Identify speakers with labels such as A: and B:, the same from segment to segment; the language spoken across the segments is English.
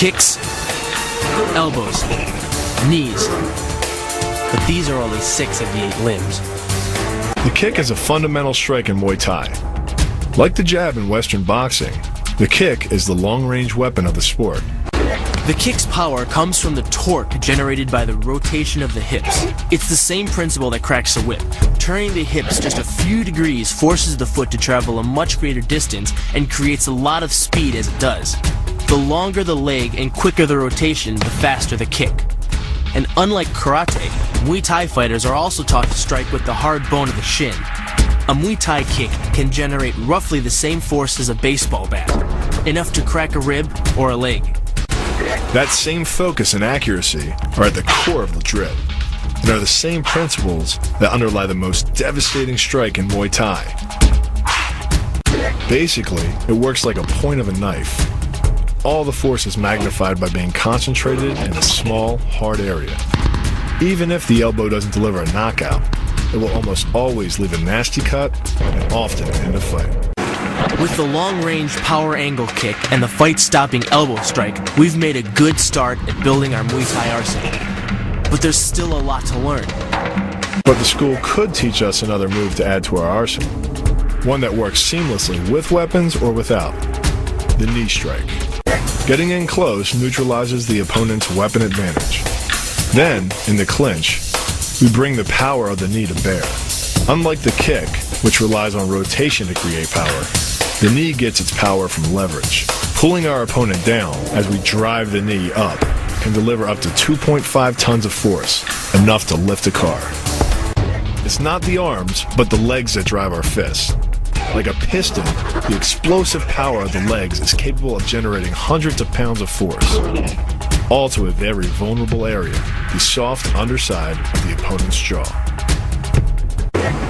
A: Kicks, elbows, knees. But these are only 6 of the 8 limbs.
B: The kick is a fundamental strike in Muay Thai. Like the jab in Western boxing, the kick is the long-range weapon of the sport.
A: The kick's power comes from the torque generated by the rotation of the hips. It's the same principle that cracks a whip. Turning the hips just a few degrees forces the foot to travel a much greater distance and creates a lot of speed as it does. The longer the leg and quicker the rotation, the faster the kick. And unlike karate, Muay Thai fighters are also taught to strike with the hard bone of the shin. A Muay Thai kick can generate roughly the same force as a baseball bat, enough to crack a rib or a leg.
B: That same focus and accuracy are at the core of the drill, and are the same principles that underlie the most devastating strike in Muay Thai. Basically, it works like a point of a knife. All the force is magnified by being concentrated in a small, hard area. Even if the elbow doesn't deliver a knockout, it will almost always leave a nasty cut and often end a fight.
A: With the long-range power angle kick and the fight-stopping elbow strike, we've made a good start at building our Muay Thai arsenal. But there's still a lot to learn.
B: But the school could teach us another move to add to our arsenal. One that works seamlessly with weapons or without. The knee strike. Getting in close neutralizes the opponent's weapon advantage. Then, in the clinch, we bring the power of the knee to bear. Unlike the kick, which relies on rotation to create power, the knee gets its power from leverage. Pulling our opponent down as we drive the knee up can deliver up to 2.5 tons of force, enough to lift a car. It's not the arms, but the legs that drive our fists. Like a piston, the explosive power of the legs is capable of generating hundreds of pounds of force, all to a very vulnerable area, the soft underside of the opponent's jaw.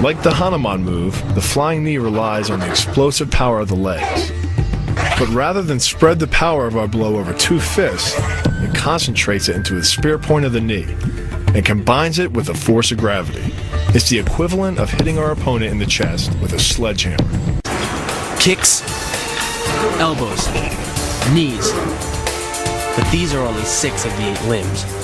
B: Like the Hanuman move, the flying knee relies on the explosive power of the legs. But rather than spread the power of our blow over 2 fists, it concentrates it into the spear point of the knee and combines it with the force of gravity. It's the equivalent of hitting our opponent in the chest with a sledgehammer.
A: Kicks, elbows, knees. But these are only 6 of the 8 limbs.